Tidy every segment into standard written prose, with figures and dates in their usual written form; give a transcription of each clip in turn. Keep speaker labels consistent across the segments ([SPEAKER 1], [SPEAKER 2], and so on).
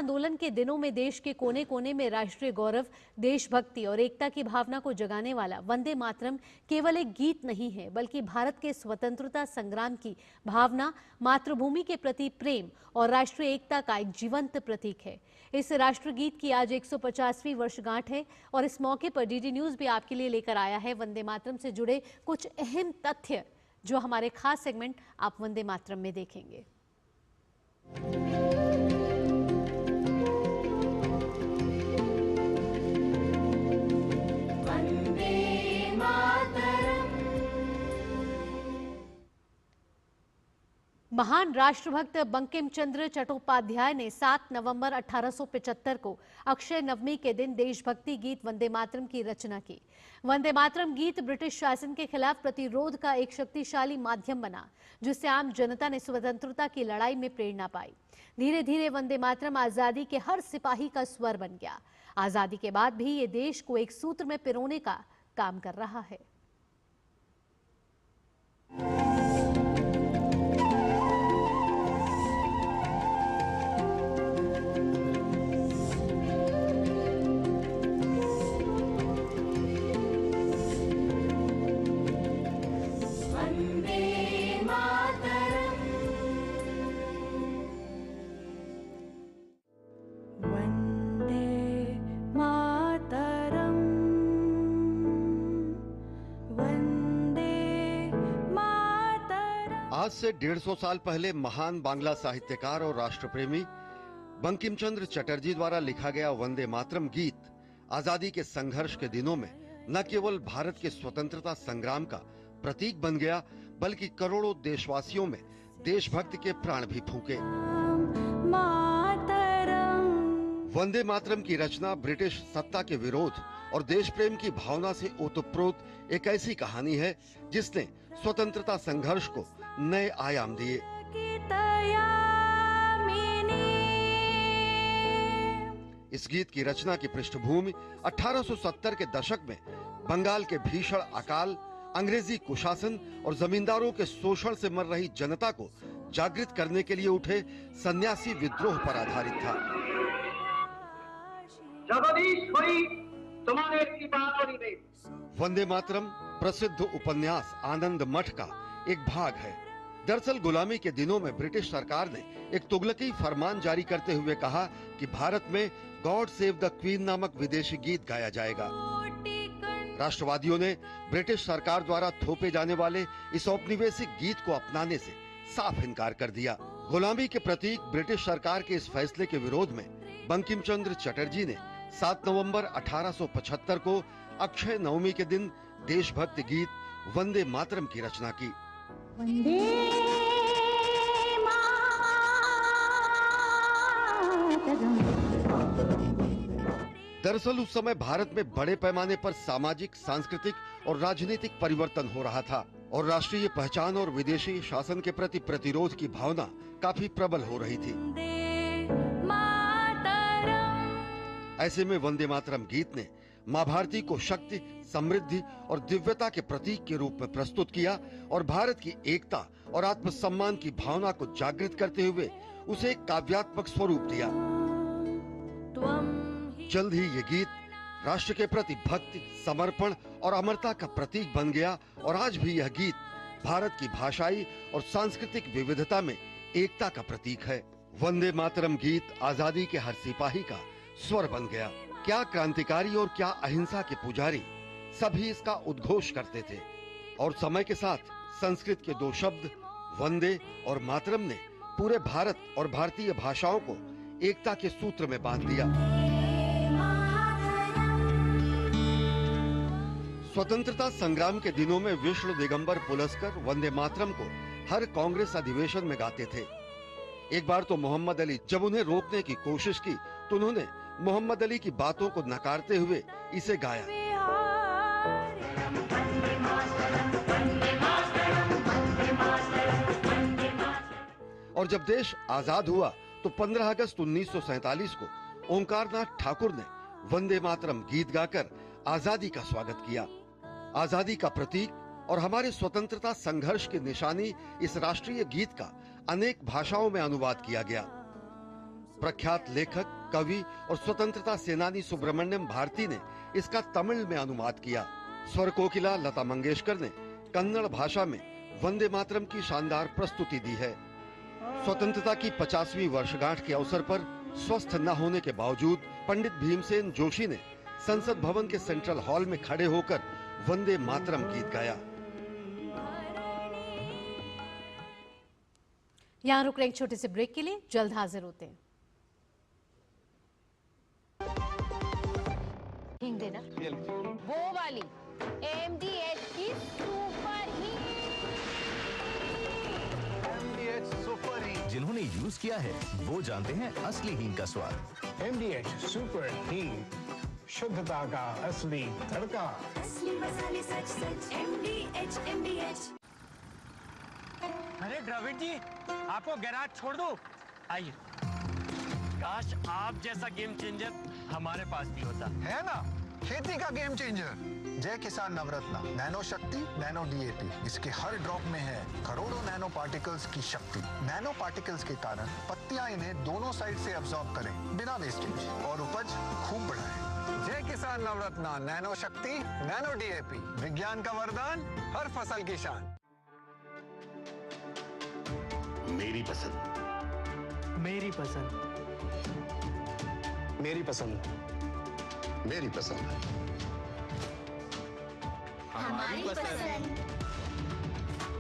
[SPEAKER 1] आंदोलन के दिनों में देश के कोने कोने में राष्ट्रीय गौरव, देशभक्ति और एकता की भावना को जगाने वाला वंदे मातरम केवल एक गीत नहीं है, बल्कि भारत के स्वतंत्रता संग्राम की भावना, मातृभूमि के प्रति प्रेम और राष्ट्रीय एकता का एक जीवंत प्रतीक है। इस राष्ट्रगीत की आज 150वीं वर्षगांठ है और इस मौके पर डीडी न्यूज भी आपके लिए लेकर आया है वंदे मातरम से जुड़े कुछ अहम तथ्य, जो हमारे खास सेगमेंट आप वंदे मातरम में देखेंगे। महान राष्ट्रभक्त बंकिम चंद्र चट्टोपाध्याय ने 7 नवंबर 1875 को अक्षय नवमी के दिन देशभक्ति गीत वंदे मातरम की रचना की। वंदे मातरम गीत ब्रिटिश शासन के खिलाफ प्रतिरोध का एक शक्तिशाली माध्यम बना, जिससे आम जनता ने स्वतंत्रता की लड़ाई में प्रेरणा पाई। धीरे धीरे वंदे मातरम आजादी के हर सिपाही का स्वर बन गया। आजादी के बाद भी ये देश को एक सूत्र में पिरोने का काम कर रहा है।
[SPEAKER 2] आज से 150 साल पहले महान बांग्ला साहित्यकार और राष्ट्रप्रेमी बंकिम चंद्र चटर्जी द्वारा लिखा गया वंदे मातरम गीत आजादी के संघर्ष के दिनों में न केवल भारत के स्वतंत्रता संग्राम का प्रतीक बन गया, बल्कि करोड़ों देशवासियों में देशभक्ति के प्राण भी फूंके। वंदे मातरम की रचना ब्रिटिश सत्ता के विरोध और देश प्रेम की भावना से ओतप्रोत एक ऐसी कहानी है जिसने स्वतंत्रता संघर्ष को नए आयाम दिए। इस गीत की रचना की पृष्ठभूमि 1870 के दशक में बंगाल के भीषण अकाल, अंग्रेजी कुशासन और जमींदारों के शोषण से मर रही जनता को जागृत करने के लिए उठे सन्यासी विद्रोह पर आधारित था। वंदे मातरम प्रसिद्ध उपन्यास आनंद मठ का एक भाग है। दरअसल गुलामी के दिनों में ब्रिटिश सरकार ने एक तुगलकी फरमान जारी करते हुए कहा कि भारत में गॉड सेव द क्वीन नामक विदेशी गीत गाया जाएगा। राष्ट्रवादियों ने ब्रिटिश सरकार द्वारा थोपे जाने वाले इस औपनिवेशिक गीत को अपनाने से साफ इनकार कर दिया। गुलामी के प्रतीक ब्रिटिश सरकार के इस फैसले के विरोध में बंकिम चंद्र चटर्जी ने 7 नवंबर 1875 को अक्षय नवमी के दिन देशभक्ति गीत वंदे मातरम की रचना की। दरअसल उस समय भारत में बड़े पैमाने पर सामाजिक, सांस्कृतिक और राजनीतिक परिवर्तन हो रहा था और राष्ट्रीय पहचान और विदेशी शासन के प्रति प्रतिरोध की भावना काफी प्रबल हो रही थी। ऐसे में वंदे मातरम गीत ने मां भारती को शक्ति, समृद्धि और दिव्यता के प्रतीक के रूप में प्रस्तुत किया और भारत की एकता और आत्मसम्मान की भावना को जागृत करते हुए उसे एक काव्यात्मक स्वरूप दिया। जल्द ही ये गीत राष्ट्र के प्रति भक्ति, समर्पण और अमरता का प्रतीक बन गया और आज भी यह गीत भारत की भाषाई और सांस्कृतिक विविधता में एकता का प्रतीक है। वंदे मातरम गीत आजादी के हर सिपाही का स्वर बन गया। क्या क्रांतिकारी और क्या अहिंसा के पुजारी सभी इसका उद्घोष करते थे और समय के साथ संस्कृत के दो शब्द वंदे और मातरम ने पूरे भारत और भारतीय भाषाओं को एकता के सूत्र में बांध दिया। स्वतंत्रता संग्राम के दिनों में विष्णु दिगंबर पुलस्कर वंदे मातरम को हर कांग्रेस अधिवेशन में गाते थे। एक बार तो मोहम्मद अली जब उन्हें रोकने की कोशिश की तो उन्होंने मोहम्मद अली की बातों को नकारते हुए इसे गाया। और जब देश आजाद हुआ तो 15 अगस्त 1947 को ओंकारनाथ ठाकुर ने वंदे मातरम गीत गाकर आजादी का स्वागत किया। आजादी का प्रतीक और हमारे स्वतंत्रता संघर्ष की निशानी इस राष्ट्रीय गीत का अनेक भाषाओं में अनुवाद किया गया। प्रख्यात लेखक, कवि और स्वतंत्रता सेनानी सुब्रमण्यम भारती ने इसका तमिल में अनुवाद किया। स्वर कोकिला लता मंगेशकर ने कन्नड़ भाषा में वंदे मातरम की शानदार प्रस्तुति दी है। स्वतंत्रता की 50वीं वर्षगांठ के अवसर पर स्वस्थ न होने के बावजूद पंडित भीमसेन जोशी ने संसद भवन के सेंट्रल हॉल में खड़े होकर वंदे मातरम गीत गाया।
[SPEAKER 1] यहाँ रुक रहे एक छोटे से ब्रेक के लिए, जल्द हाजिर होते हैं। हिंग देना,
[SPEAKER 3] वो वाली MDH की सुपर हीट।
[SPEAKER 4] जिन्होंने यूज किया है वो जानते हैं असली हींग का स्वाद।
[SPEAKER 5] MDH सुपर हीट, शुद्धता का असली तड़का।
[SPEAKER 6] असली मसाले सच सच MDH।
[SPEAKER 7] अरे द्रविड़ जी, आपको गैराज छोड़ दूं? आइए। काश आप जैसा गेम चेंजर हमारे पास भी होता।
[SPEAKER 8] है ना, खेती का गेम चेंजर जय किसान नवरत्न नैनो शक्ति नैनो DAP। इसके हर ड्रॉप में है करोड़ों नैनो पार्टिकल्स की शक्ति। नैनो पार्टिकल्स के कारण पत्तियां इन्हें दोनों साइड से अब्सॉर्ब करें बिना वेस्टेज और उपज खूब बढ़ाएं। जय किसान नवरत्न नैनो शक्ति नैनो DAP, विज्ञान का वरदान, हर फसल की शान।
[SPEAKER 2] मेरी पसंद,
[SPEAKER 7] मेरी पसंद,
[SPEAKER 5] मेरी पसंद,
[SPEAKER 2] मेरी पसंद,
[SPEAKER 6] हमारी पसंद।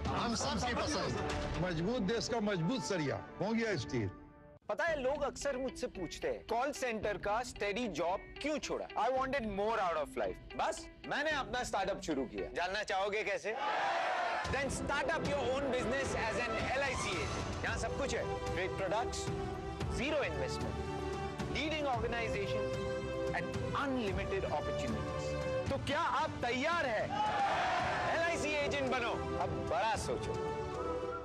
[SPEAKER 8] हम सबकी पसंद।
[SPEAKER 5] मजबूत देश का मजबूत सरिया हो गया स्टील।
[SPEAKER 9] पता है, लोग अक्सर मुझसे पूछते हैं कॉल सेंटर का स्टेडी जॉब क्यों छोड़ा। I wanted more out of life. बस मैंने अपना स्टार्टअप शुरू किया। जानना चाहोगे कैसे? Then start up your own business as an LIC agent. यहाँ सब कुछ है। Great products, zero investment, leading organization and unlimited opportunities. तो क्या आप तैयार हैं? LIC एजेंट बनो। अब बड़ा सोचो।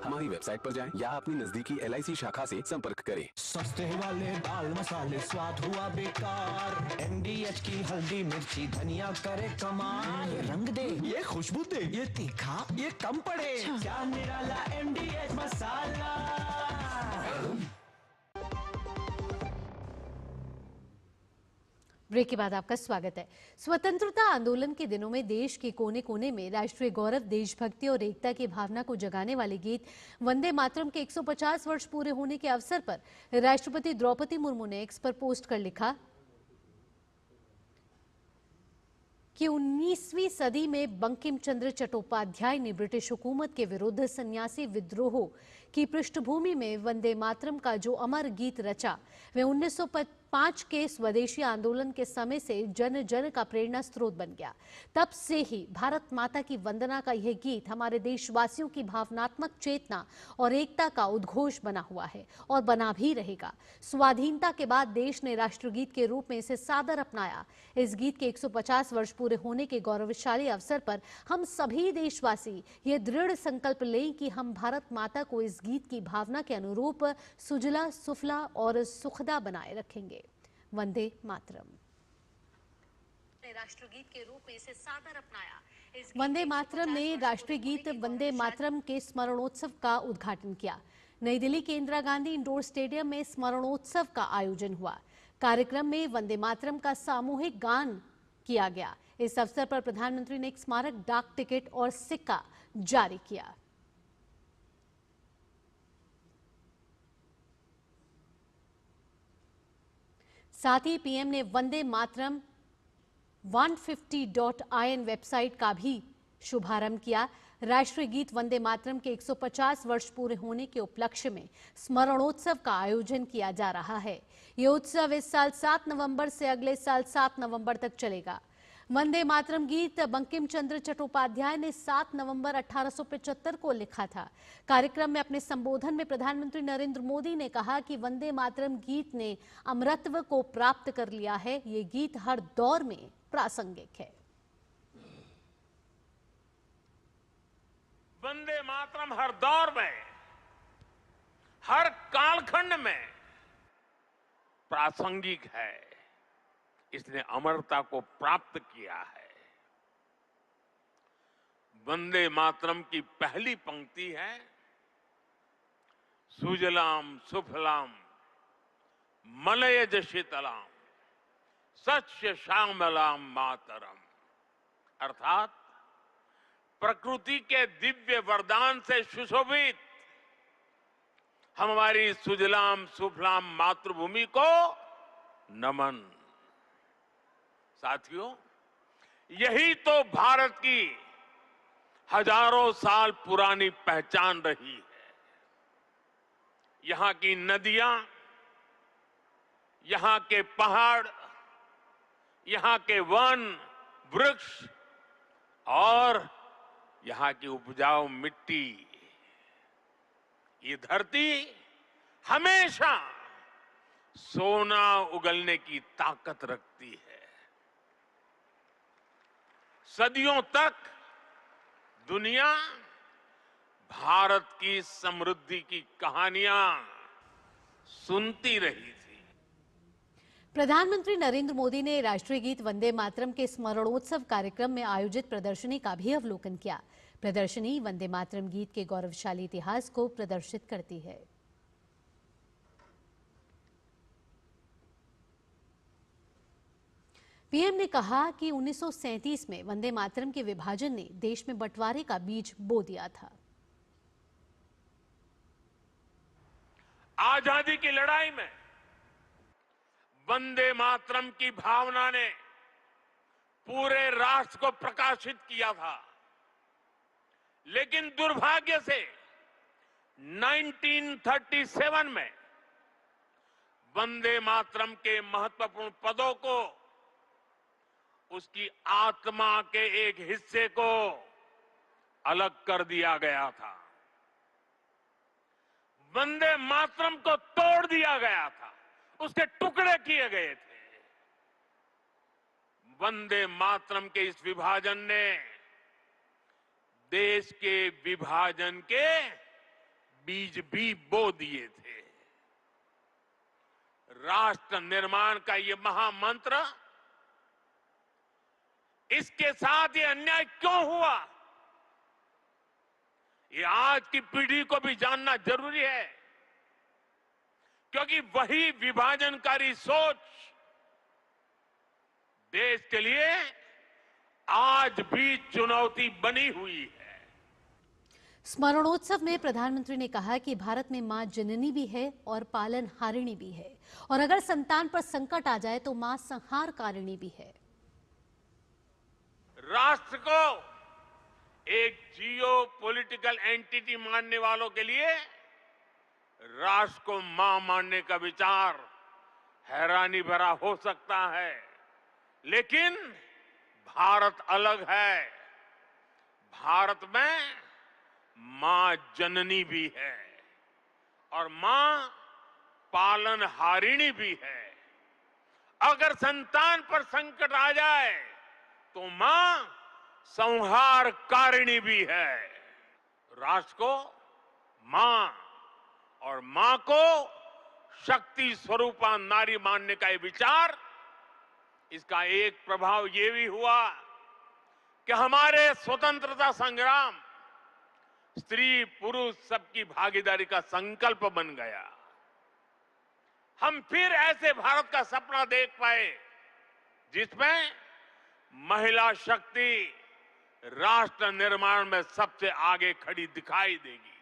[SPEAKER 4] हमारी वेबसाइट पर जाएं या अपनी नजदीकी LIC शाखा से संपर्क करें।
[SPEAKER 10] सस्ते वाले दाल मसाले स्वाद हुआ बेकार। MDH की हल्दी मिर्ची धनिया करे कमाल। ये रंग दे, ये खुशबू दे, ये तीखा, ये कम पड़े। क्या निराला MDH मसाला।
[SPEAKER 1] ब्रेक के बाद आपका स्वागत है। स्वतंत्रता आंदोलन के दिनों में देश के कोने कोने में राष्ट्रीय गौरव, देशभक्ति और एकता की भावना को जगाने वाले गीत वंदे मातरम के 150 वर्ष पूरे होने के अवसर पर राष्ट्रपति द्रौपदी मुर्मू ने एक्स पर पोस्ट कर लिखा कि 19वीं सदी में बंकिम चंद्र चट्टोपाध्याय ने ब्रिटिश हुकूमत के विरुद्ध सन्यासी विद्रोह की पृष्ठभूमि में वंदे मातरम का जो अमर गीत रचा, वह 1905 के स्वदेशी आंदोलन के समय से जन जन का प्रेरणा स्रोत बन गया। तब से ही भारत माता की वंदना का यह गीत हमारे देशवासियों की भावनात्मक चेतना और एकता का उद्घोष बना हुआ है और बना भी रहेगा। स्वाधीनता के बाद देश ने राष्ट्रगीत के रूप में इसे सादर अपनाया। इस गीत के 150 वर्ष पूरे होने के गौरवशाली अवसर पर हम सभी देशवासी ये दृढ़ संकल्प लें कि हम भारत माता को इस गीत की भावना के अनुरूप सुजला, सुफला और सुखदा बनाए रखेंगे। वंदे मातरम। राष्ट्रगीत के रूप में इसे सादर अपनाया। वंदे मातरम ने राष्ट्रीय गीत वंदे मातरम के स्मरणोत्सव का उद्घाटन किया। नई दिल्ली के इंदिरा गांधी इंडोर स्टेडियम में स्मरणोत्सव का आयोजन हुआ। कार्यक्रम में वंदे मातरम का सामूहिक गान किया गया। इस अवसर पर प्रधानमंत्री ने एक स्मारक डाक टिकट और सिक्का जारी किया। साथ ही पीएम ने वंदे मातरम 150.in वेबसाइट का भी शुभारंभ किया। राष्ट्रीय गीत वंदे मातरम के 150 वर्ष पूरे होने के उपलक्ष्य में स्मरणोत्सव का आयोजन किया जा रहा है। ये उत्सव इस साल 7 नवंबर से अगले साल 7 नवंबर तक चलेगा। वंदे मातरम गीत बंकिम चंद्र चट्टोपाध्याय ने 7 नवंबर 1875 को लिखा था। कार्यक्रम में अपने संबोधन में प्रधानमंत्री नरेंद्र मोदी ने कहा कि वंदे मातरम गीत ने अमरत्व को प्राप्त कर लिया है। ये गीत हर दौर में प्रासंगिक है।
[SPEAKER 11] वंदे मातरम हर दौर में, हर कालखंड में प्रासंगिक है। इसने अमरता को प्राप्त किया है। वंदे मातरम की पहली पंक्ति है, सुजलाम सुफलाम मलयज शीतलाम सच्य श्यामलाम मातरम, अर्थात प्रकृति के दिव्य वरदान से सुशोभित हमारी सुजलाम सुफलाम मातृभूमि को नमन। साथियों, यही तो भारत की हजारों साल पुरानी पहचान रही है। यहां की नदियां, यहां के पहाड़, यहां के वन, वृक्ष और यहां की उपजाऊ मिट्टी, ये धरती हमेशा सोना उगलने की ताकत रखती है। सदियों तक दुनिया भारत की समृद्धि की कहानियां सुनती रही थी।
[SPEAKER 1] प्रधानमंत्री नरेंद्र मोदी ने राष्ट्रीय गीत वंदे मातरम के स्मरणोत्सव कार्यक्रम में आयोजित प्रदर्शनी का भी अवलोकन किया। प्रदर्शनी वंदे मातरम गीत के गौरवशाली इतिहास को प्रदर्शित करती है। पीएम ने कहा कि 1937 में वंदे मातरम के विभाजन ने देश में बंटवारे का बीज बो दिया था।
[SPEAKER 11] आजादी की लड़ाई में वंदे मातरम की भावना ने पूरे राष्ट्र को प्रकाशित किया था, लेकिन दुर्भाग्य से 1937 में वंदे मातरम के महत्वपूर्ण पदों को, उसकी आत्मा के एक हिस्से को अलग कर दिया गया था। वंदे मातरम को तोड़ दिया गया था, उसके टुकड़े किए गए थे। वंदे मातरम के इस विभाजन ने देश के विभाजन के बीज भी बो दिए थे। राष्ट्र निर्माण का ये महामंत्र, इसके साथ ये अन्याय क्यों हुआ, ये आज की पीढ़ी को भी जानना जरूरी है, क्योंकि वही विभाजनकारी सोच देश के लिए आज भी चुनौती बनी हुई है।
[SPEAKER 1] स्मरणोत्सव में प्रधानमंत्री ने कहा कि भारत में मां जननी भी है और पालनहारिणी भी है, और अगर संतान पर संकट आ जाए तो मां संहारकारिणी भी है।
[SPEAKER 11] राष्ट्र को एक जियो पॉलिटिकल एंटिटी मानने वालों के लिए राष्ट्र को मां मानने का विचार हैरानी भरा हो सकता है, लेकिन भारत अलग है। भारत में मां जननी भी है और मां पालनहारिणी भी है। अगर संतान पर संकट आ जाए तो मां संहारकारिणी भी है। राष्ट्र को मां और मां को शक्ति स्वरूपा नारी मानने का ये विचार, इसका एक प्रभाव ये भी हुआ कि हमारे स्वतंत्रता संग्राम स्त्री पुरुष सबकी भागीदारी का संकल्प बन गया। हम फिर ऐसे भारत का सपना देख पाए जिसमें महिला शक्ति राष्ट्र निर्माण में सबसे आगे खड़ी दिखाई देगी।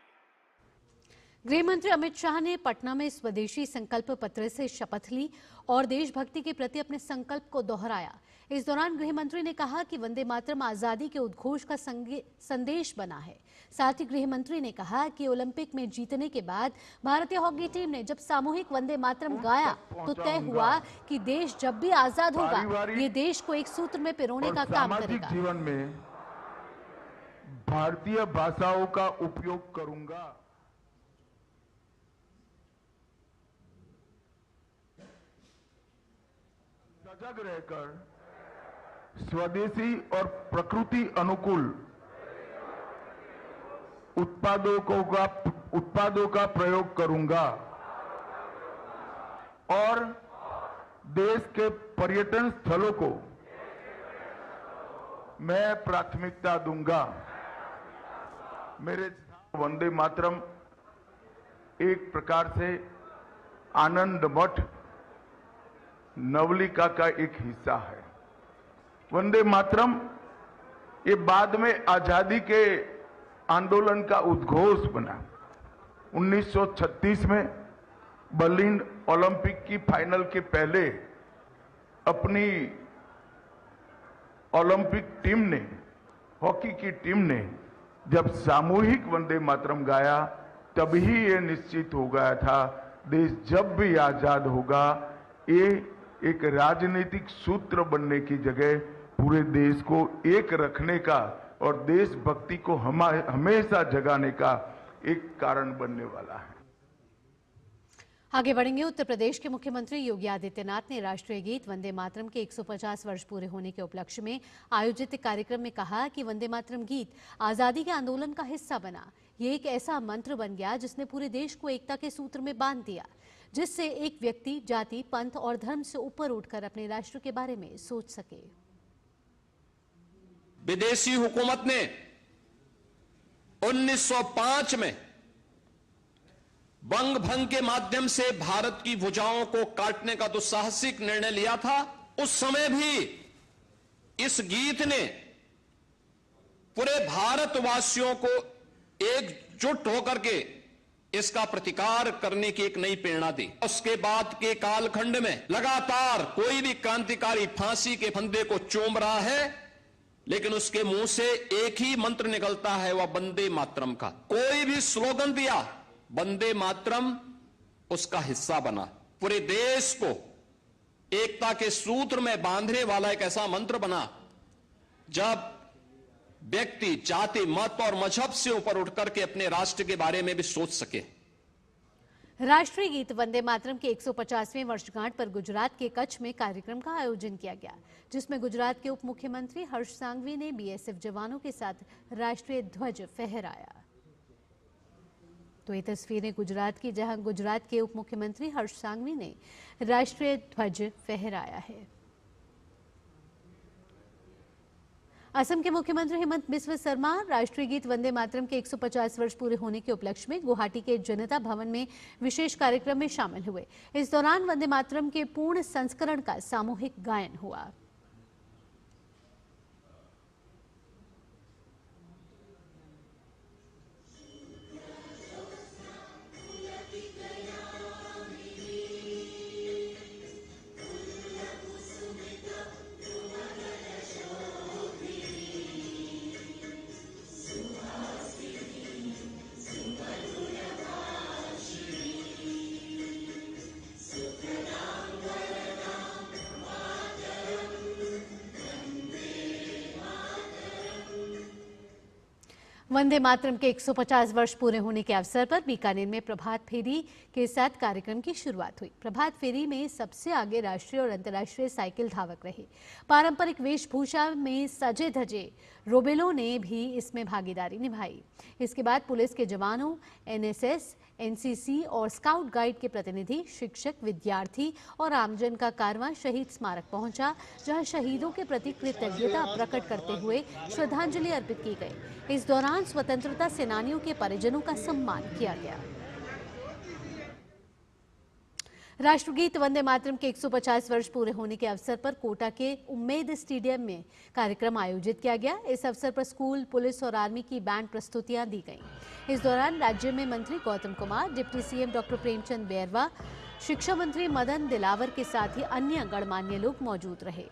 [SPEAKER 1] गृह मंत्री अमित शाह ने पटना में स्वदेशी संकल्प पत्र से शपथ ली और देशभक्ति के प्रति अपने संकल्प को दोहराया। इस दौरान गृह मंत्री ने कहा कि वंदे मातरम आजादी के उद्घोष का संदेश बना है। साथ ही गृह मंत्री ने कहा कि ओलंपिक में जीतने के बाद भारतीय हॉकी टीम ने जब सामूहिक वंदे मातरम गाया तो तय हुआ कि देश जब भी आजाद होगा, ये देश को एक सूत्र में पिरोने का काम करेगा।
[SPEAKER 12] जीवन में भारतीय भाषाओं का उपयोग करूंगा। सजग रहकर स्वदेशी और प्रकृति अनुकूल उत्पादों का प्रयोग करूंगा और देश के पर्यटन स्थलों को मैं प्राथमिकता दूंगा। मेरे वंदे मातरम एक प्रकार से आनंद मठ नवलिका का एक हिस्सा है। वंदे मातरम ये बाद में आजादी के आंदोलन का उद्घोष बना। 1936 में बर्लिन ओलंपिक की फाइनल के पहले अपनी ओलंपिक टीम ने, हॉकी की टीम ने जब सामूहिक वंदे मातरम गाया, तभी ये निश्चित हो गया था देश जब भी आजाद होगा ये एक राजनीतिक सूत्र बनने की जगह पूरे देश को एक रखने का और देशभक्ति को हमेशा जगाने का एक कारण बनने वाला है।
[SPEAKER 1] आगे बढ़ेंगे। उत्तर प्रदेश के मुख्यमंत्री योगी आदित्यनाथ ने राष्ट्रीय गीत वंदे मातरम के 150 वर्ष पूरे होने के उपलक्ष्य में आयोजित कार्यक्रम में कहा कि वंदे मातरम गीत आजादी के आंदोलन का हिस्सा बना। ये एक ऐसा मंत्र बन गया जिसने पूरे देश को एकता के सूत्र में बांध दिया, जिससे एक व्यक्ति जाति, पंथ और धर्म से ऊपर उठकर अपने राष्ट्र के बारे में सोच सके।
[SPEAKER 13] विदेशी हुकूमत ने 1905 में बंग भंग के माध्यम से भारत की भुजाओं को काटने का दुस्साहसिक निर्णय लिया था। उस समय भी इस गीत ने पूरे भारतवासियों को एकजुट होकर के इसका प्रतिकार करने की एक नई प्रेरणा दी। उसके बाद के कालखंड में लगातार कोई भी क्रांतिकारी फांसी के फंदे को चूम रहा है, लेकिन उसके मुंह से एक ही मंत्र निकलता है, वह वंदे मातरम का। कोई भी स्लोगन दिया, वंदे मातरम उसका हिस्सा बना। पूरे देश को एकता के सूत्र में बांधने वाला एक ऐसा मंत्र बना जब व्यक्ति जाति, मत और मजहब से ऊपर उठकर के अपने राष्ट्र के बारे में भी सोच सके।
[SPEAKER 1] राष्ट्रीय गीत वंदे मातरम के 150वें वर्षगांठ पर गुजरात के कच्छ में कार्यक्रम का आयोजन किया गया, जिसमें गुजरात के उप मुख्यमंत्री हर्ष सांघवी ने बीएसएफ जवानों के साथ राष्ट्रीय ध्वज फहराया। तो ये तस्वीरें गुजरात की, जहां गुजरात के उप मुख्यमंत्री हर्ष सांघवी ने राष्ट्रीय ध्वज फहराया है। असम के मुख्यमंत्री हेमंत बिस्वा शर्मा राष्ट्रीय गीत वंदे मातरम के 150 वर्ष पूरे होने के उपलक्ष्य में गुवाहाटी के जनता भवन में विशेष कार्यक्रम में शामिल हुए। इस दौरान वंदे मातरम के पूर्ण संस्करण का सामूहिक गायन हुआ। वंदे मातरम के 150 वर्ष पूरे होने के अवसर पर बीकानेर में प्रभात फेरी के साथ कार्यक्रम की शुरुआत हुई। प्रभात फेरी में सबसे आगे राष्ट्रीय और अंतर्राष्ट्रीय साइकिल धावक रहे। पारंपरिक वेशभूषा में सजे धजे रोबेलों ने भी इसमें भागीदारी निभाई। इसके बाद पुलिस के जवानों, एनएसएस, एनसीसी और स्काउट गाइड के प्रतिनिधि, शिक्षक, विद्यार्थी और आमजन का कारवां शहीद स्मारक पहुंचा, जहां शहीदों के प्रति कृतज्ञता प्रकट करते हुए श्रद्धांजलि अर्पित की गई। इस दौरान स्वतंत्रता सेनानियों के परिजनों का सम्मान किया गया। राष्ट्रगीत वंदे मातरम के 150 वर्ष पूरे होने के अवसर पर कोटा के उम्मेद स्टेडियम में कार्यक्रम आयोजित किया गया। इस अवसर पर स्कूल, पुलिस और आर्मी की बैंड प्रस्तुतियां दी गईं। इस दौरान राज्य में मंत्री Gautam Kumar, deputy CM doctor Premchand Bairwa, शिक्षा मंत्री मदन दिलावर के साथ ही अन्य गणमान्य लोग मौजूद रहे।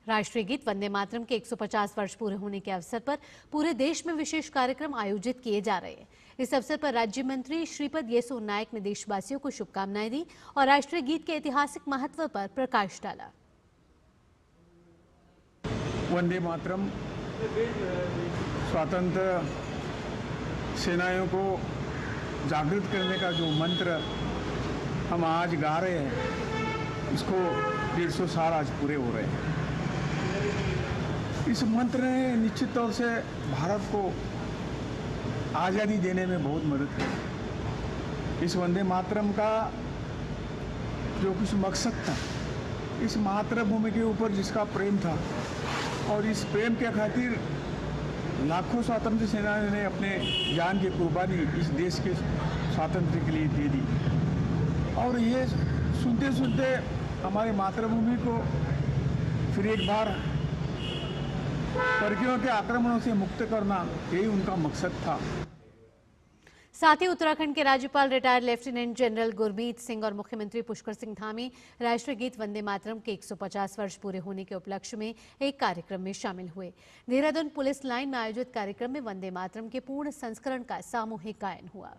[SPEAKER 1] राष्ट्रीय गीत वंदे मातरम के 150 वर्ष पूरे होने के अवसर पर पूरे देश में विशेष कार्यक्रम आयोजित किए जा रहे हैं। इस अवसर पर राज्य मंत्री श्रीपद येसो नायक ने देशवासियों को शुभकामनाएं दी और राष्ट्रीय गीत के ऐतिहासिक महत्व पर प्रकाश डाला।
[SPEAKER 14] वंदे मातरम स्वतंत्र सेनानियों को जागृत करने का जो मंत्र हम आज गा रहे हैं, इसको 150 साल आज पूरे हो रहे हैं। इस मंत्र ने निश्चित तौर से भारत को आज़ादी देने में बहुत मदद की। इस वंदे मातरम का जो कुछ मकसद था, इस मातृभूमि के ऊपर जिसका प्रेम था, और इस प्रेम के खातिर लाखों स्वतंत्र सेनानियों ने अपने जान की कुर्बानी इस देश के स्वातंत्र्य के लिए दे दी। और ये सुनते सुनते हमारी मातृभूमि को फिर एक बार परकियों के आक्रमणों से मुक्त करना, यही उनका मकसद था।
[SPEAKER 1] साथ ही उत्तराखंड के राज्यपाल retired lieutenant general Gurmeet Singh और मुख्यमंत्री पुष्कर सिंह धामी राष्ट्रीय गीत वंदे मातरम के 150 वर्ष पूरे होने के उपलक्ष्य में एक कार्यक्रम में शामिल हुए। देहरादून पुलिस लाइन में आयोजित कार्यक्रम में वंदे मातरम के पूर्ण संस्करण का सामूहिक गायन हुआ।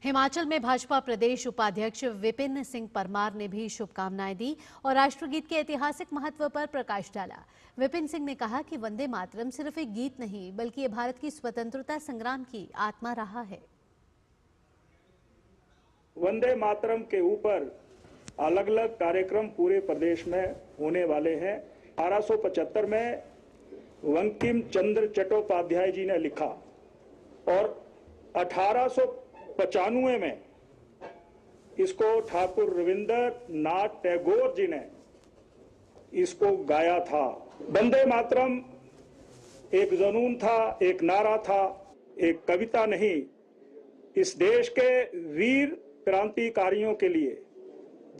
[SPEAKER 1] हिमाचल में भाजपा प्रदेश उपाध्यक्ष विपिन सिंह परमार ने भी शुभकामनाएं दी और राष्ट्रगीत के ऐतिहासिक महत्व पर प्रकाश डाला। विपिन सिंह ने कहा कि वंदे मातरम सिर्फ एक गीत नहीं, बल्कि ये भारत की स्वतंत्रता संग्राम की आत्मा रहा है।
[SPEAKER 15] वंदे मातरम के ऊपर अलग अलग कार्यक्रम पूरे प्रदेश में होने वाले हैं। 1875 में बंकिम चंद्र चट्टोपाध्याय जी ने लिखा और 1895 में इसको ठाकुर रविंद्रनाथ टैगोर जी ने इसको गाया था। वंदे मातरम एक जुनून था, एक नारा था, एक कविता नहीं। इस देश के वीर क्रांतिकारियों के लिए,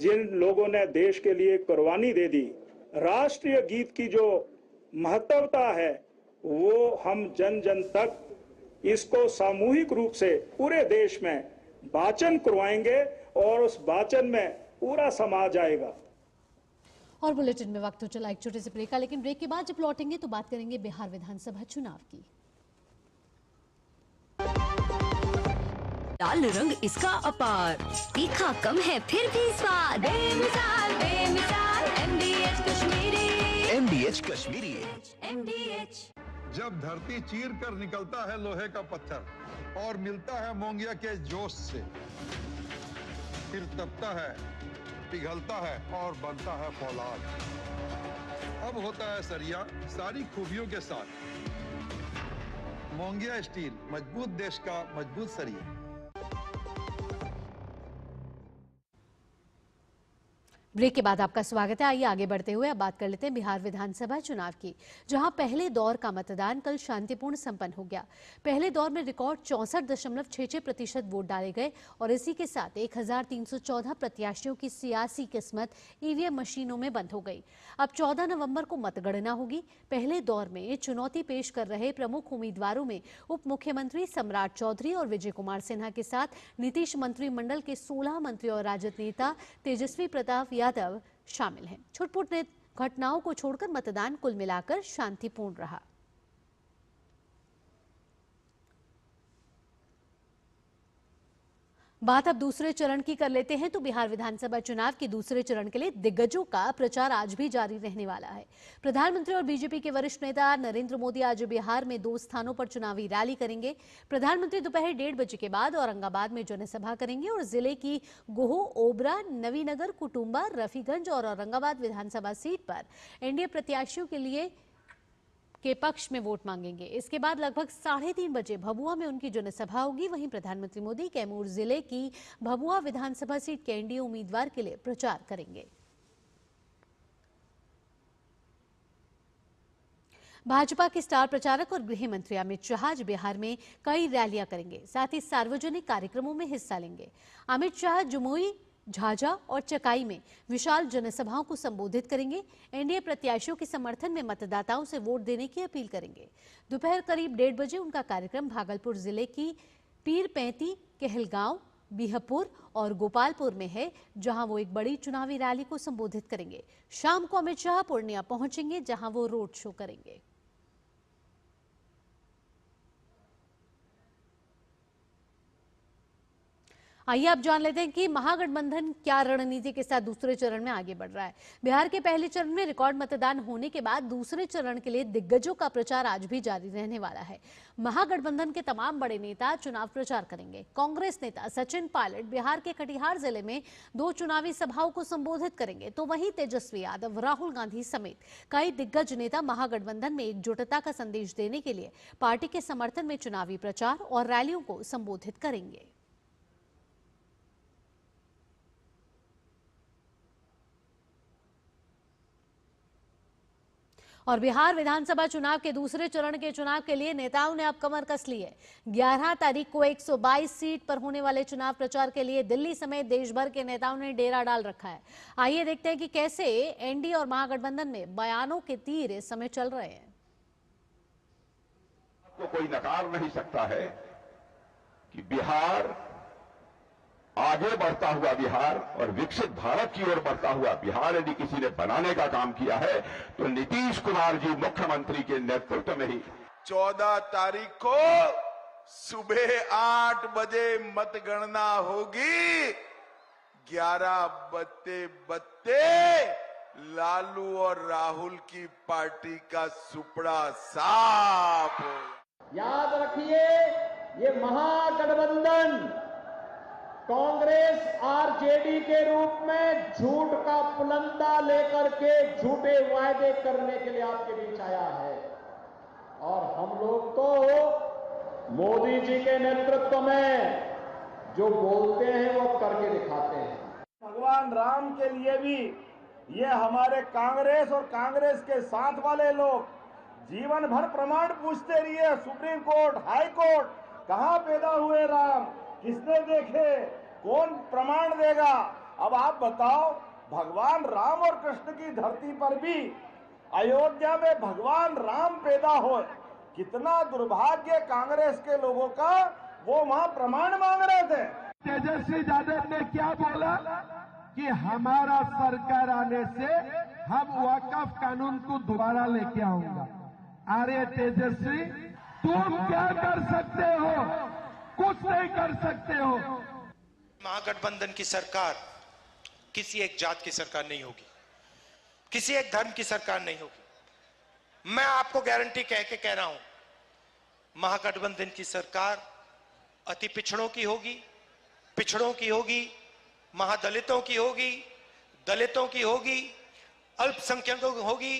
[SPEAKER 15] जिन लोगों ने देश के लिए कुर्बानी दे दी, राष्ट्रीय गीत की जो महत्वता है वो हम जन जन तक इसको सामूहिक रूप से पूरे देश में वाचन करवाएंगे और उस वाचन में पूरा समाज आएगा।
[SPEAKER 1] और बुलेटिन में वक्त हो चला एक छोटे से ब्रेक का, लेकिन ब्रेक के बाद जब लौटेंगे तो बात करेंगे बिहार विधानसभा चुनाव की।
[SPEAKER 6] लाल रंग इसका अपार, तीखा कम है फिर भी स्वाद, बेमिसाल बेमिसाल MDH Kashmiri,
[SPEAKER 8] MDH Kashmiri.
[SPEAKER 6] MDH।
[SPEAKER 16] जब धरती चीर कर निकलता है लोहे का पत्थर और मिलता है मोंगिया के जोश से, फिर तपता है, पिघलता है और बनता है फौलाद। अब होता है सरिया सारी खूबियों के साथ। मोंगिया स्टील, मजबूत देश का मजबूत सरिया।
[SPEAKER 1] ब्रेक के बाद आपका स्वागत है। आइए आगे बढ़ते हुए अब बात कर लेते हैं बिहार विधानसभा चुनाव की, जहां पहले दौर का मतदान कल शांतिपूर्ण संपन्न हो गया। पहले दौर में रिकॉर्ड 64.66% वोट डाले गए और इसी के साथ 1314 प्रत्याशियों की सियासी किस्मत ईवीएम मशीनों में बंद हो गई। अब 14 नवंबर को मतगणना होगी। पहले दौर में चुनौती पेश कर रहे प्रमुख उम्मीदवारों में उप मुख्यमंत्री सम्राट चौधरी और विजय कुमार सिन्हा के साथ नीतीश मंत्रिमंडल के 16 मंत्री और राजद नेता तेजस्वी प्रताप यादव शामिल हैं। छुटपुट घटनाओं को छोड़कर मतदान कुल मिलाकर शांतिपूर्ण रहा। बात अब दूसरे चरण की कर लेते हैं तो बिहार विधानसभा चुनाव के दूसरे चरण के लिए दिग्गजों का प्रचार आज भी जारी रहने वाला है। प्रधानमंत्री और बीजेपी के वरिष्ठ नेता नरेंद्र मोदी आज बिहार में 2 स्थानों पर चुनावी रैली करेंगे। प्रधानमंत्री दोपहर 1:30 बजे के बाद औरंगाबाद में जनसभा करेंगे और जिले की गोह, ओबरा, नवीनगर, कुटुंबा, रफीगंज और औरंगाबाद विधानसभा सीट पर एनडीए प्रत्याशियों के पक्ष में वोट मांगेंगे। इसके बाद लगभग 3:30 बजे भभुआ में उनकी जनसभा होगी। वहीं प्रधानमंत्री मोदी कैमूर जिले की भभुआ विधानसभा सीट के एनडीए उम्मीदवार के लिए प्रचार करेंगे। भाजपा के स्टार प्रचारक और गृह मंत्री अमित शाह आज बिहार में कई रैलियां करेंगे, साथ ही सार्वजनिक कार्यक्रमों में हिस्सा लेंगे। अमित शाह जमुई, झाझा और चकाई में विशाल जनसभाओं को संबोधित करेंगे। एनडीए प्रत्याशियों के समर्थन में मतदाताओं से वोट देने की अपील करेंगे। दोपहर करीब 1:30 बजे उनका कार्यक्रम भागलपुर जिले की पीरपैंती, कहलगांव, बिहपुर और गोपालपुर में है, जहां वो एक बड़ी चुनावी रैली को संबोधित करेंगे। शाम को अमित शाह पूर्णिया पहुंचेंगे, जहां वो रोड शो करेंगे। आइए अब जान लेते हैं कि महागठबंधन क्या रणनीति के साथ दूसरे चरण में आगे बढ़ रहा है। बिहार के पहले चरण में रिकॉर्ड मतदान होने के बाद दूसरे चरण के लिए दिग्गजों का प्रचार आज भी जारी रहने वाला है। महागठबंधन के तमाम बड़े नेता चुनाव प्रचार करेंगे। कांग्रेस नेता सचिन पायलट बिहार के कटिहार जिले में 2 चुनावी सभाओं को संबोधित करेंगे, तो वहीं तेजस्वी यादव, राहुल गांधी समेत कई दिग्गज नेता महागठबंधन में एकजुटता का संदेश देने के लिए पार्टी के समर्थन में चुनावी प्रचार और रैलियों को संबोधित करेंगे। और बिहार विधानसभा चुनाव के दूसरे चरण के चुनाव के लिए नेताओं ने अब कमर कस ली है। 11 तारीख को 122 सीट पर होने वाले चुनाव प्रचार के लिए दिल्ली समेत देश भर के नेताओं ने डेरा डाल रखा है। आइए देखते हैं कि कैसे एनडीए और महागठबंधन में बयानों के तीर इस समय चल रहे हैं।
[SPEAKER 17] तो कोई नकार नहीं सकता है कि बिहार, आगे बढ़ता हुआ बिहार और विकसित भारत की ओर बढ़ता हुआ बिहार यदि किसी ने बनाने का काम किया है तो नीतीश कुमार जी मुख्यमंत्री के नेतृत्व में ही
[SPEAKER 12] 14 तारीख को सुबह 8 बजे मतगणना होगी। 11 बजते लालू और राहुल की पार्टी का सुपड़ा साफ हो।
[SPEAKER 18] याद रखिए, ये महागठबंधन कांग्रेस आरजेडी के रूप में झूठ का पुलंदा लेकर के झूठे वायदे करने के लिए आपके बीच आया है, और हम लोग तो मोदी जी के नेतृत्व में जो बोलते हैं वो करके दिखाते हैं।
[SPEAKER 15] भगवान राम के लिए भी ये हमारे कांग्रेस और कांग्रेस के साथ वाले लोग जीवन भर प्रमाण पूछते रहिए। सुप्रीम कोर्ट, हाई कोर्ट, कहां पैदा हुए राम, किसने देखे, कौन प्रमाण देगा। अब आप बताओ, भगवान राम और कृष्ण की धरती पर भी अयोध्या में भगवान राम पैदा हो, कितना दुर्भाग्य कांग्रेस के लोगों का, वो वहां प्रमाण मांग रहे थे।
[SPEAKER 19] तेजस्वी यादव ने क्या बोला कि हमारा सरकार आने से हम वक्फ कानून को दोबारा लेके आऊंगा। अरे तेजस्वी, तुम क्या कर सकते हो? कुछ नहीं कर सकते हो।
[SPEAKER 20] महागठबंधन की सरकार किसी एक जात की सरकार नहीं होगी, किसी एक धर्म की सरकार नहीं होगी। मैं आपको गारंटी कह रहा हूं, महागठबंधन की सरकार अति पिछड़ों की होगी, पिछड़ों की होगी, महादलितों की होगी, दलितों की होगी, अल्पसंख्यकों की होगी,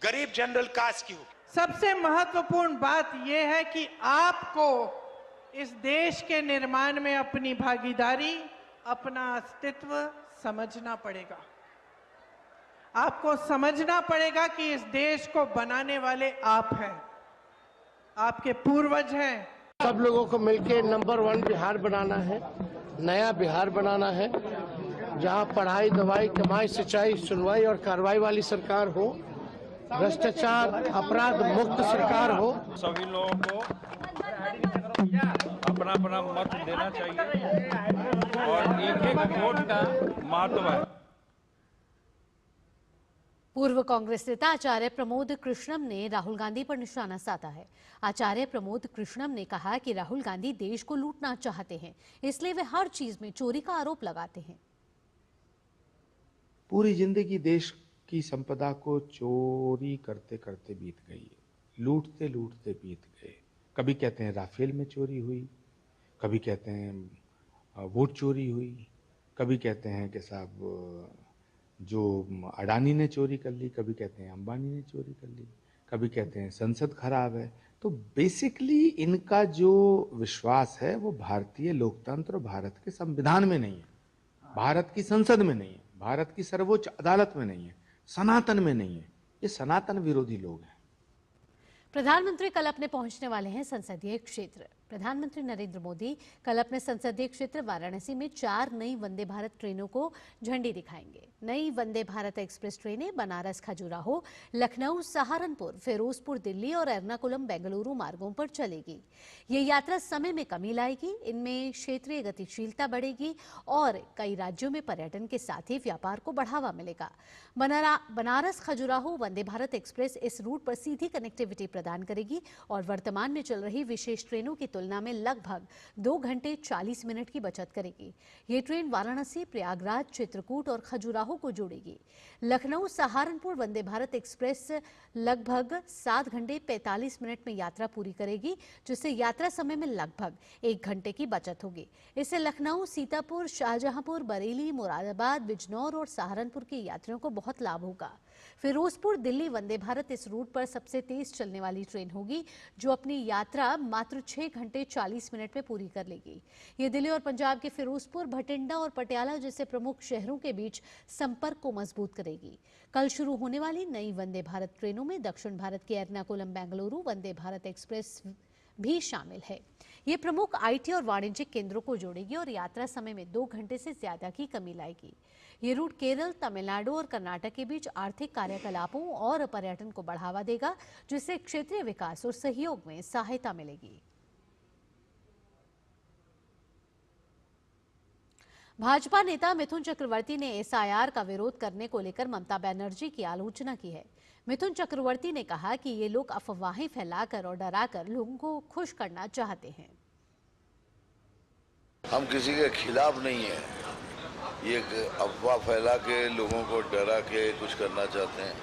[SPEAKER 20] गरीब जनरल कास्ट की होगी।
[SPEAKER 21] सबसे महत्वपूर्ण बात यह है कि आपको इस देश के निर्माण में अपनी भागीदारी, अपना अस्तित्व समझना पड़ेगा। आपको समझना पड़ेगा कि इस देश को बनाने वाले आप हैं, आपके पूर्वज हैं।
[SPEAKER 22] सब लोगों को मिलकर नंबर 1 बिहार बनाना है, नया बिहार बनाना है, जहां पढ़ाई, दवाई, कमाई, सिंचाई, सुनवाई और कार्रवाई वाली सरकार हो, भ्रष्टाचार, अपराध मुक्त सरकार हो।
[SPEAKER 23] सभी लोगों को अपना अपना मत देना चाहिए और एक-एक वोट का महत्व है।
[SPEAKER 1] पूर्व कांग्रेस नेता आचार्य प्रमोद कृष्णम ने राहुल गांधी पर निशाना साधा है। आचार्य प्रमोद कृष्णम ने कहा कि राहुल गांधी देश को लूटना चाहते हैं, इसलिए वे हर चीज में चोरी का आरोप लगाते हैं।
[SPEAKER 2] पूरी जिंदगी देश की संपदा को चोरी करते करते बीत गई है, लूटते लूटते बीत गए। कभी कहते हैं राफेल में चोरी हुई, कभी कहते हैं वोट चोरी हुई, कभी कहते हैं कि साहब जो अडानी ने चोरी कर ली, कभी कहते हैं अंबानी ने चोरी कर ली, कभी कहते हैं संसद खराब है। तो बेसिकली इनका जो विश्वास है वो भारतीय लोकतंत्र और भारत के संविधान में नहीं है, भारत की संसद में नहीं है, भारत की सर्वोच्च अदालत में नहीं है, सनातन में नहीं है। ये सनातन विरोधी लोग हैं।
[SPEAKER 1] प्रधानमंत्री कल अपने पहुंचने वाले हैं संसदीय क्षेत्र। प्रधानमंत्री नरेंद्र मोदी कल अपने संसदीय क्षेत्र वाराणसी में 4 नई वंदे भारत ट्रेनों को झंडी दिखाएंगे। नई वंदे भारत एक्सप्रेस ट्रेनें बनारस खजुराहो, लखनऊ सहारनपुर, फिरोजपुर दिल्ली और एर्नाकुलम बेंगलुरु मार्गों पर चलेगी। ये यात्रा समय में कमी लाएगी, इनमें क्षेत्रीय गतिशीलता बढ़ेगी और कई राज्यों में पर्यटन के साथ ही व्यापार को बढ़ावा मिलेगा। बनारस खजुराहो वंदे भारत एक्सप्रेस इस रूट पर सीधी कनेक्टिविटी प्रदान करेगी और वर्तमान में चल रही विशेष ट्रेनों की तुलना में लगभग 2 घंटे 40 मिनट की बचत करेगी। ये ट्रेन वाराणसी, प्रयागराज, चित्रकूट और खजुराहो को जोड़ेगी। लखनऊ सहारनपुर वंदे भारत एक्सप्रेस लगभग 7 घंटे 45 मिनट में यात्रा पूरी करेगी, जिससे यात्रा समय में लगभग 1 घंटे की बचत होगी। इससे लखनऊ, सीतापुर, शाहजहांपुर, बरेली, मुरादाबाद, बिजनौर और सहारनपुर के यात्रियों को बहुत लाभ होगा। फिरोजपुर दिल्ली वंदे भारत इस रूट पर सबसे तेज चलने वाली ट्रेन होगी, जो अपनी यात्रा मात्र 6 घंटे 40 मिनट में पूरी कर लेगी। ये दिल्ली और पंजाब के फिरोजपुर, भटिंडा और पटियाला जैसे प्रमुख शहरों के बीच संपर्क को मजबूत करेगी। कल शुरू होने वाली नई वंदे भारत ट्रेनों में दक्षिण भारत के एर्नाकुलम बेंगलुरु वंदे भारत एक्सप्रेस भी शामिल है। ये प्रमुख आईटी और वाणिज्यिक केंद्रों को जोड़ेगी और यात्रा समय में 2 घंटे से ज्यादा की कमी लाएगी। ये रूट केरल, तमिलनाडु और कर्नाटक के बीच आर्थिक कार्यकलापों और पर्यटन को बढ़ावा देगा, जिससे क्षेत्रीय विकास और सहयोग में सहायता मिलेगी। भाजपा नेता मिथुन चक्रवर्ती ने एसआईआर का विरोध करने को लेकर ममता बनर्जी की आलोचना की है। मिथुन चक्रवर्ती ने कहा कि ये लोग अफवाहें फैलाकर और डराकर लोगों को खुश करना चाहते हैं।
[SPEAKER 3] हम किसी के खिलाफ नहीं है, ये अफवाह फैला के लोगों को डरा के कुछ करना चाहते हैं,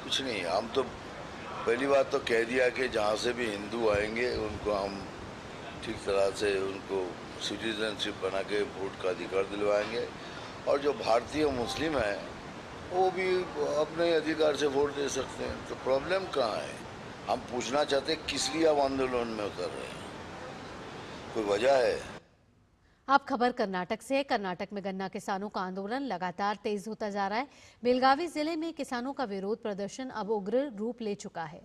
[SPEAKER 3] कुछ नहीं। हम तो पहली बात तो कह दिया कि जहाँ से भी हिंदू आएंगे उनको हम ठीक तरह से उनको सिटीजनशिप बना के वोट का अधिकार दिलवाएंगे, और जो भारतीय मुस्लिम है वो भी अपने अधिकार से वोट दे सकते हैं। तो प्रॉब्लम कहाँ है? हम पूछना चाहते हैं किस लिए आप आंदोलन में उतर रहे हैं, कोई वजह है?
[SPEAKER 1] अब खबर कर्नाटक से है। कर्नाटक में गन्ना किसानों का आंदोलन लगातार तेज होता जा रहा है। बेलगावी जिले में किसानों का विरोध प्रदर्शन अब उग्र रूप ले चुका है।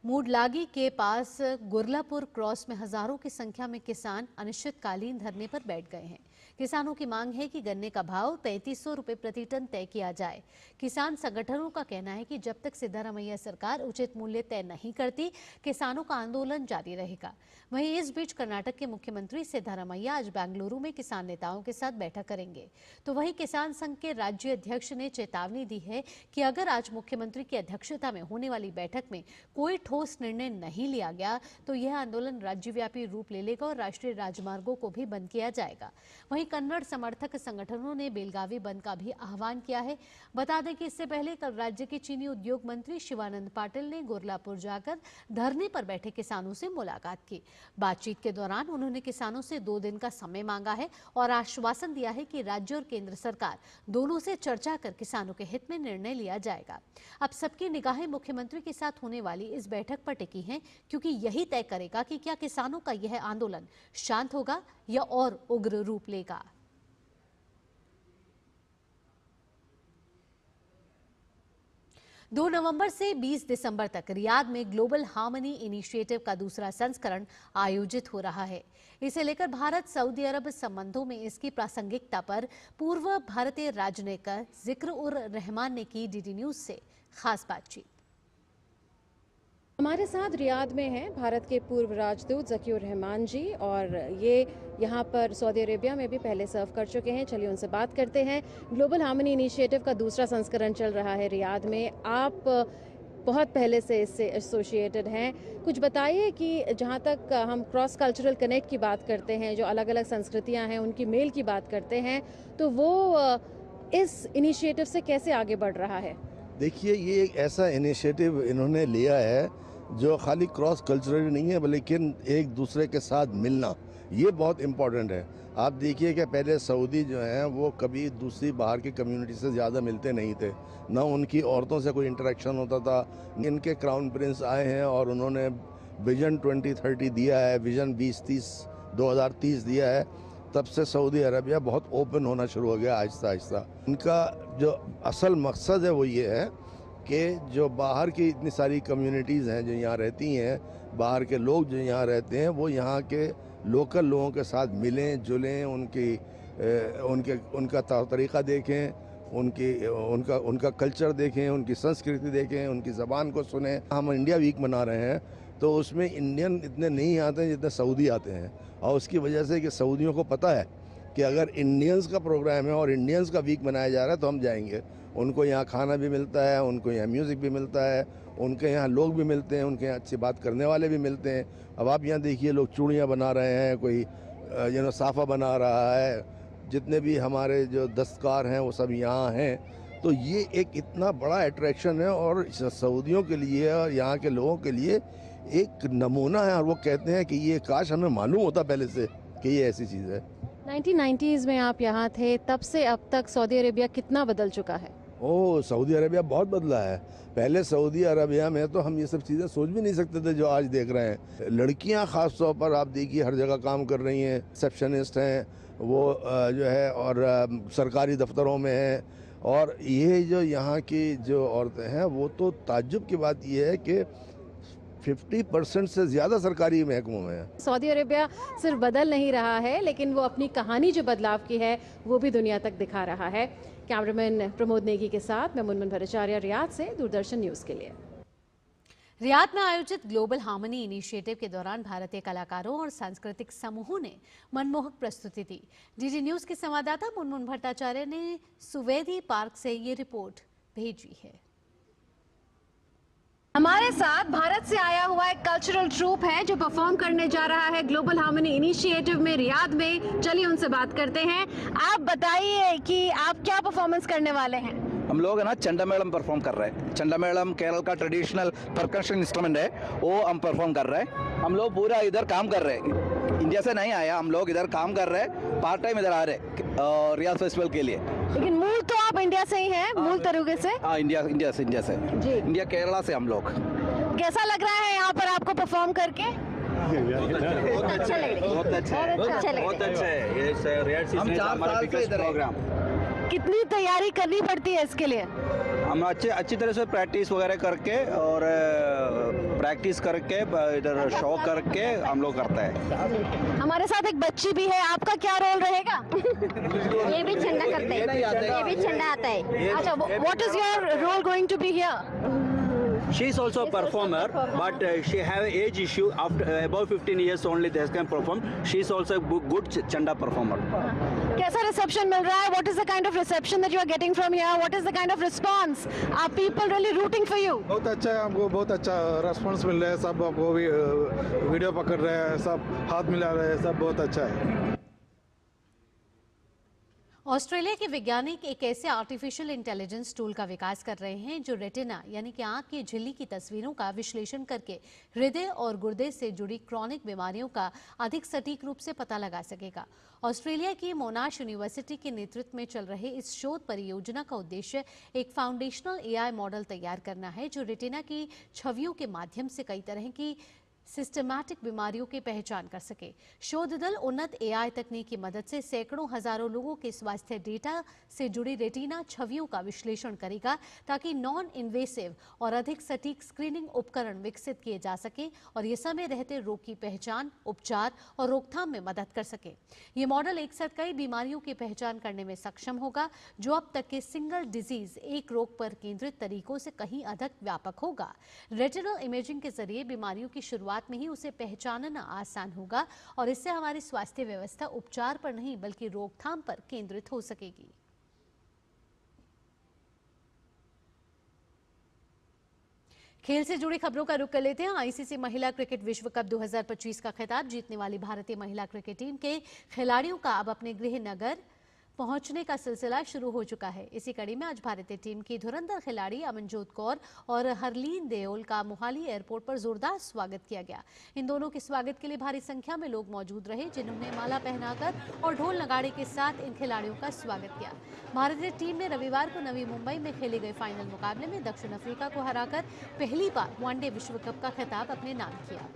[SPEAKER 1] मूडलागी के पास गुरलापुर क्रॉस में हजारों की संख्या में किसान अनिश्चितकालीन धरने पर बैठ गए हैं। किसानों की मांग है कि गन्ने का भाव 3300 रुपए प्रति टन तय किया जाए। किसान संगठनों का कहना है कि जब तक सिद्धारमैया सरकार उचित मूल्य तय नहीं करती, किसानों का आंदोलन जारी रहेगा। वहीं इस बीच कर्नाटक के मुख्यमंत्री सिद्धारमैया आज बेंगलुरु में किसान नेताओं के साथ बैठक करेंगे। तो वहीं किसान संघ के राज्य अध्यक्ष ने चेतावनी दी है कि अगर आज मुख्यमंत्री की अध्यक्षता में होने वाली बैठक में कोई ठोस निर्णय नहीं लिया गया तो यह आंदोलन राज्यव्यापी रूप ले लेगा और राष्ट्रीय राजमार्गों को भी बंद किया जाएगा। वहीं कन्नड़ समर्थक संगठनों ने बेलगावी बंद का भी आह्वान किया है। बता दें कि इससे पहले कल राज्य के चीनी उद्योग मंत्री शिवानंद पाटिल ने गुरलापुर जाकर धरने पर बैठे किसानों से मुलाकात की। बातचीत के दौरान उन्होंने किसानों से 2 दिन का समय मांगा है और आश्वासन दिया है कि राज्य और केंद्र सरकार दोनों से चर्चा कर किसानों के हित में निर्णय लिया जाएगा। अब सबकी निगाहें मुख्यमंत्री के साथ होने वाली इस बैठक पर टिकी हैं, क्योंकि यही तय करेगा कि क्या किसानों का यह आंदोलन शांत होगा या और उग्र रूप लेगा। दो नवंबर से 20 दिसंबर तक रियाद में ग्लोबल हार्मनी इनिशिएटिव का दूसरा संस्करण आयोजित हो रहा है। इसे लेकर भारत सऊदी अरब संबंधों में इसकी प्रासंगिकता पर पूर्व भारतीय राजनयिक जिक्र उर रहमान ने की डीडी न्यूज से खास बातचीत।
[SPEAKER 5] हमारे साथ रियाद में हैं भारत के पूर्व राजदूत ज़कीउर रहमान जी, और ये यहाँ पर सऊदी अरेबिया में भी पहले सर्व कर चुके हैं। चलिए उनसे बात करते हैं। ग्लोबल हार्मनी इनिशिएटिव का दूसरा संस्करण चल रहा है रियाद में। आप बहुत पहले से इससे एसोसिएटेड हैं। कुछ बताइए कि जहाँ तक हम क्रॉस कल्चरल कनेक्ट की बात करते हैं, जो अलग अलग संस्कृतियाँ हैं उनकी मेल की बात करते हैं, तो वो इस इनिशिएटिव से कैसे आगे बढ़ रहा है?
[SPEAKER 7] देखिए, ये एक ऐसा इनिशिएटिव इन्होंने लिया है जो खाली क्रॉस कल्चरल नहीं है, लेकिन एक दूसरे के साथ मिलना, ये बहुत इम्पोर्टेंट है। आप देखिए कि पहले सऊदी जो हैं वो कभी दूसरी बाहर की कम्युनिटी से ज़्यादा मिलते नहीं थे, ना उनकी औरतों से कोई इंटरेक्शन होता था। इनके क्राउन प्रिंस आए हैं और उन्होंने विजन 2030 दिया है, विजन 2030 दिया है। तब से सऊदी अरबिया बहुत ओपन होना शुरू हो गया आहिस्ता आहिस्ता। इनका जो असल मकसद है वो ये है कि जो बाहर की इतनी सारी कम्युनिटीज़ हैं जो यहाँ रहती हैं, बाहर के लोग जो यहाँ रहते हैं, वो यहाँ के लोकल लोगों के साथ मिलें जुलें, उनका तरीक़ा देखें, उनका कल्चर देखें, उनकी संस्कृति देखें, उनकी ज़बान को सुनें। हम इंडिया वीक मना रहे हैं तो उसमें इंडियन इतने नहीं आते हैं जितने सऊदी आते हैं, और उसकी वजह से कि सऊदियों को पता है कि अगर इंडियंस का प्रोग्राम है और इंडियंस का वीक मनाया जा रहा है तो हम जाएंगे। उनको यहाँ खाना भी मिलता है, उनको यहाँ म्यूज़िक भी मिलता है, उनके यहाँ लोग भी मिलते हैं, उनके यहाँ अच्छी बात करने वाले भी मिलते हैं। अब आप यहाँ देखिए, लोग चूड़ियाँ बना रहे हैं, कोई साफ़ा बना रहा है, जितने भी हमारे जो दस्तकार हैं वो सब यहाँ हैं। तो ये एक इतना बड़ा अट्रैक्शन है और सऊदियों के लिए और यहाँ के लोगों के लिए एक नमूना है, और वो कहते हैं कि ये काश हमें मालूम होता पहले से कि ये ऐसी चीज़ है।
[SPEAKER 5] 1990s में आप यहाँ थे, तब से अब तक सऊदी अरेबिया कितना बदल चुका है?
[SPEAKER 7] सऊदी अरेबिया बहुत बदला है। पहले सऊदी अरेबिया में तो हम ये सब चीज़ें सोच भी नहीं सकते थे जो आज देख रहे हैं। लड़कियां ख़ास तौर पर आप देखिए हर जगह काम कर रही हैं, रिसेप्शनिस्ट हैं वो जो है, और सरकारी दफ्तरों में हैं। और ये जो यहाँ की जो औरतें हैं वो तो ताज्जुब की बात ये है कि 50% से ज़्यादा सरकारी महकमों में है।
[SPEAKER 5] सऊदी अरेबिया सिर्फ बदल नहीं रहा है, लेकिन वो अपनी कहानी जो बदलाव की है वो भी दुनिया तक दिखा रहा है। कैमरामैन प्रमोद नेगी के साथ मैं मुनमुन भट्टाचार्य, रियाद से दूरदर्शन न्यूज़ के लिए।
[SPEAKER 1] रियाद में आयोजित ग्लोबल हार्मनी इनिशिएटिव के दौरान भारतीय कलाकारों और सांस्कृतिक समूहों ने मनमोहक प्रस्तुति दी। डीडी न्यूज़ के संवाददाता मुनमुन भट्टाचार्य ने सुवेदी पार्क से ये रिपोर्ट भेजी है।
[SPEAKER 5] हमारे साथ भारत से आया हुआ एक कल्चरल ट्रूप है जो परफॉर्म करने जा रहा है ग्लोबल हार्मनी इनिशिएटिव में रियाद में। चलिए उनसे बात करते हैं। आप बताइए कि आप क्या परफॉर्मेंस करने वाले हैं?
[SPEAKER 9] हम लोग है ना चंडामेलम परफॉर्म कर रहे हैं। चंडामेलम केरल का ट्रेडिशनल परकशन इंस्ट्रूमेंट है, वो हम परफॉर्म कर रहे हैं। हम लोग पूरा इधर काम कर रहे हैं, इंडिया से नहीं आया, हम लोग इधर काम कर रहे हैं, पार्ट टाइम इधर आ रहे हैं रियाद फेस्टिवल के लिए।
[SPEAKER 5] लेकिन मूल तो आप इंडिया से ही हैं, मूल तरीके से?
[SPEAKER 9] हाँ, इंडिया से जी, इंडिया केरला से हम लोग।
[SPEAKER 5] कैसा लग रहा है यहाँ पर आपको परफॉर्म करके?
[SPEAKER 9] बहुत अच्छा है। ये रियाद सीजन का हमारा बिगेस्ट प्रोग्राम।
[SPEAKER 5] कितनी तैयारी करनी पड़ती है इसके लिए?
[SPEAKER 9] हम अच्छी तरह से प्रैक्टिस वगैरह करके और इधर शो करके हम लोग करते हैं।
[SPEAKER 5] हमारे साथ एक बच्ची भी है, आपका क्या रोल रहेगा?
[SPEAKER 24] ये भी झंडा करते हैं, ये भी झंडा आता है।
[SPEAKER 5] अच्छा, what is your role going to be here?
[SPEAKER 9] She is also a performer, but she have age issue. After above 15 years only they can perform. She is also a good chanda performer.
[SPEAKER 5] कैसा reception मिल रहा है? What is the kind of reception that you are getting from here? What is the kind of response? Are people really rooting for you?
[SPEAKER 25] बहुत अच्छा है, हमको बहुत अच्छा response मिल रहा है। सब आपको भी वीडियो पकड़ रहे हैं, सब हाथ मिला रहे हैं, सब बहुत अच्छा है।
[SPEAKER 1] ऑस्ट्रेलिया के वैज्ञानिक एक ऐसे आर्टिफिशियल इंटेलिजेंस टूल का विकास कर रहे हैं जो रेटिना यानी कि आंख की झिल्ली की तस्वीरों का विश्लेषण करके हृदय और गुर्दे से जुड़ी क्रॉनिक बीमारियों का अधिक सटीक रूप से पता लगा सकेगा। ऑस्ट्रेलिया की मोनाश यूनिवर्सिटी के नेतृत्व में चल रहे इस शोध परियोजना का उद्देश्य एक फाउंडेशनल AI मॉडल तैयार करना है जो रेटिना की छवियों के माध्यम से कई तरह की सिस्टमैटिक बीमारियों की पहचान कर सके। शोध दल उन्नत एआई तकनीक की मदद से सैकड़ों हजारों लोगों के स्वास्थ्य डेटा से जुड़ी रेटिना छवियों का विश्लेषण करेगा ताकि नॉन इन्वेसिव और अधिक सटीक स्क्रीनिंग उपकरण विकसित किए जा सके और ये समय रहते रोग की पहचान, उपचार और रोकथाम में मदद कर सके। ये मॉडल एक साथ कई बीमारियों की पहचान करने में सक्षम होगा, जो अब तक के सिंगल डिजीज, एक रोग पर केंद्रित तरीकों से कहीं अधिक व्यापक होगा। रेटिनल इमेजिंग के जरिए बीमारियों की शुरुआत में ही उसे पहचानना आसान होगा और इससे हमारी स्वास्थ्य व्यवस्था उपचार पर नहीं बल्कि रोकथाम पर केंद्रित हो सकेगी। खेल से जुड़ी खबरों का रुख कर लेते हैं। आईसीसी महिला क्रिकेट विश्व कप 2025 का खिताब जीतने वाली भारतीय महिला क्रिकेट टीम के खिलाड़ियों का अब अपने गृह नगर पहुंचने का सिलसिला शुरू हो चुका है। इसी कड़ी में आज भारतीय टीम की धुरंधर खिलाड़ी अमनजोत कौर और हरलीन देओल का मोहाली एयरपोर्ट पर जोरदार स्वागत किया गया। इन दोनों के स्वागत के लिए भारी संख्या में लोग मौजूद रहे, जिन्होंने माला पहनाकर और ढोल नगाड़े के साथ इन खिलाड़ियों का स्वागत किया। भारतीय टीम ने रविवार को नवी मुंबई में खेले गए फाइनल मुकाबले में दक्षिण अफ्रीका को हराकर पहली बार वनडे विश्व कप का खिताब अपने नाम किया।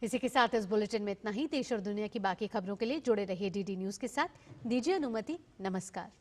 [SPEAKER 1] इसी के साथ इस बुलेटिन में इतना ही। देश और दुनिया की बाकी खबरों के लिए जुड़े रहिए डीडी न्यूज के साथ। दीजिए अनुमति, नमस्कार।